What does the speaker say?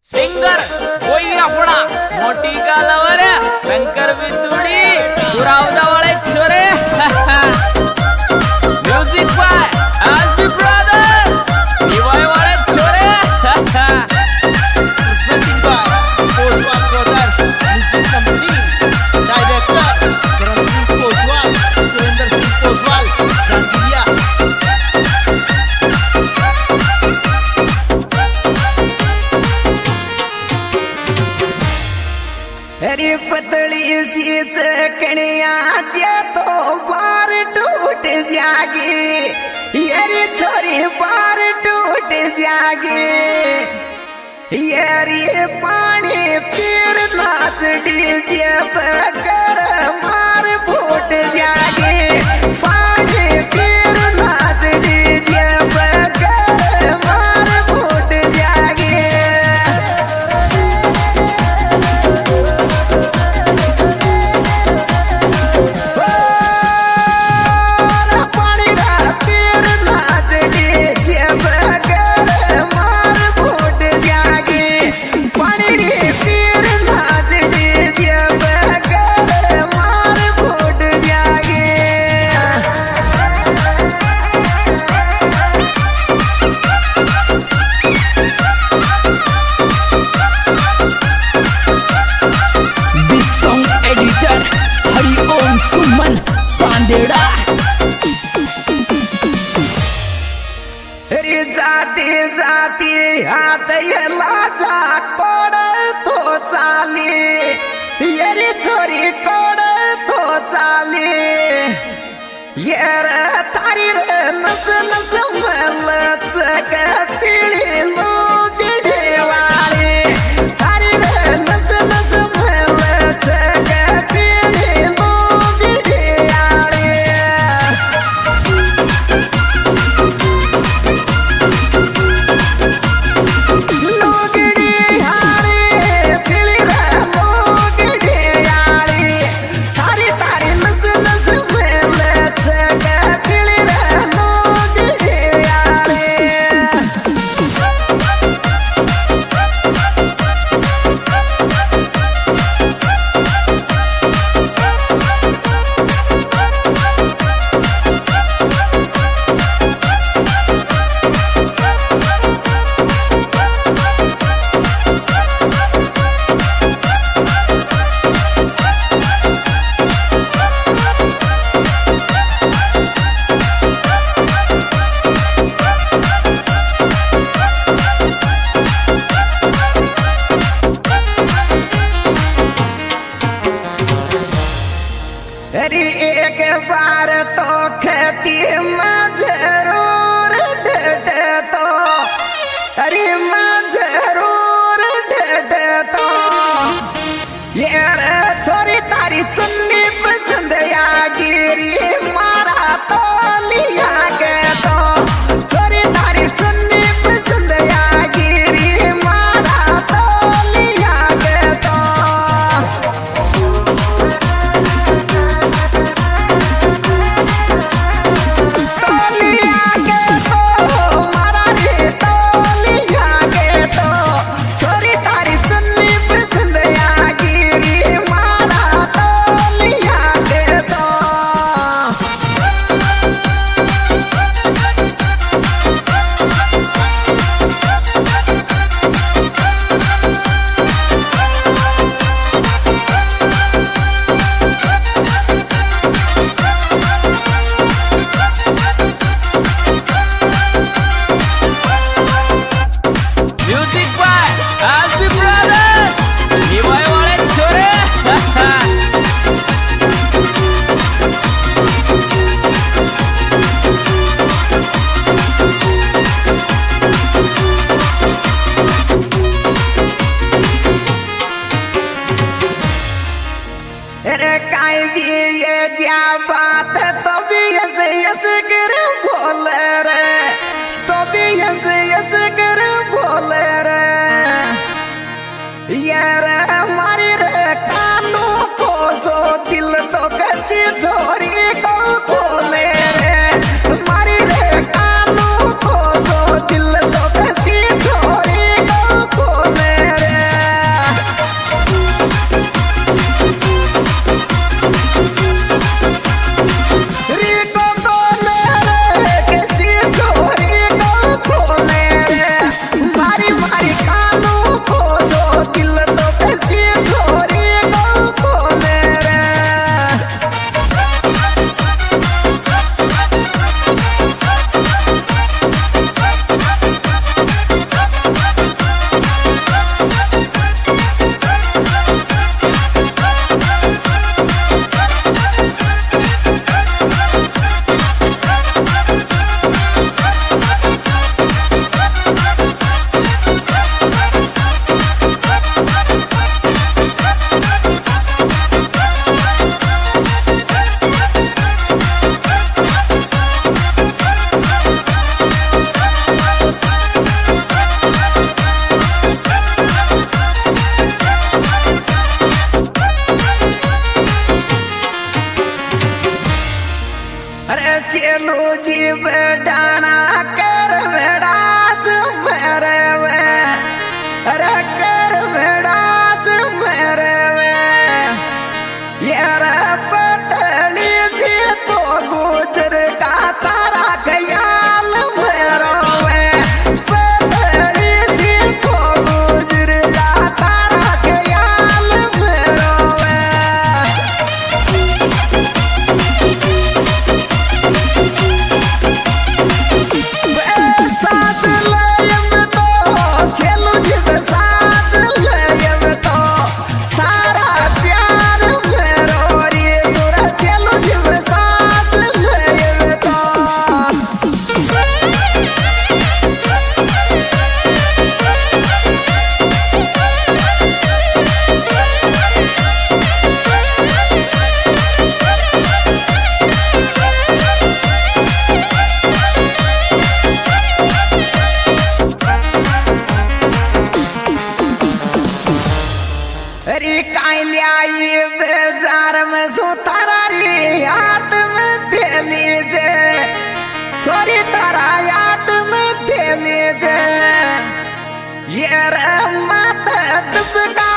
Singer कोई अपना मोटी कालावर शंकर बिंदुड़ी गुरावदावाळे छोरे म्यूजिक बाय आसबी ब्रदर्स निवाय वाले छोरे presenting by Oswal Brothers Music Company. Director Karan Singh Oswal, Surender Singh Oswal, Jangiria. अरे पतली सी चकनिया जे तो बार टूट जागे यारी छोरी बार टूट जागे यारी पानी पीर नाच डीजे पकड़ मार फूट जागे पानी पीर नाच डीजे पकड़ मार फूट जागे जाती जाती हात लाजा कोड तो चाली येरी छोरी कोड तो चाली येर तारी रे नस नस मलच का पिळी लोग देवाळे तारी रे नस नस मलच का पिळी लोग देवाळे अरे एक बार तो खेती में जरूर ढट तो अरे मैं जरूर ढट तो ये रे छोरी तारी चुन्नी पसंद या गिरी मारा तो लिया के तो छोरी तारी चुन्नी पसंद या गिरी मारा तो लिया के तो म्यूजिक बाय आसबी ब्रदर्स निवाय वाले छोरे अरे काय भी ये क्या बात तो भी यस कर बोल रे तो भी यस कर बोल रे यार हमारे रे कानों को जो दिल तो कैसी छोरी को बोले रे हमारे रे कानों को जो दिल तो कैसी छोरी को बोले अरे कालिया ये बेजार में सुतारी हाथ में थैली जे छोरी तारा याद में थैली जे ये रे माता दुबका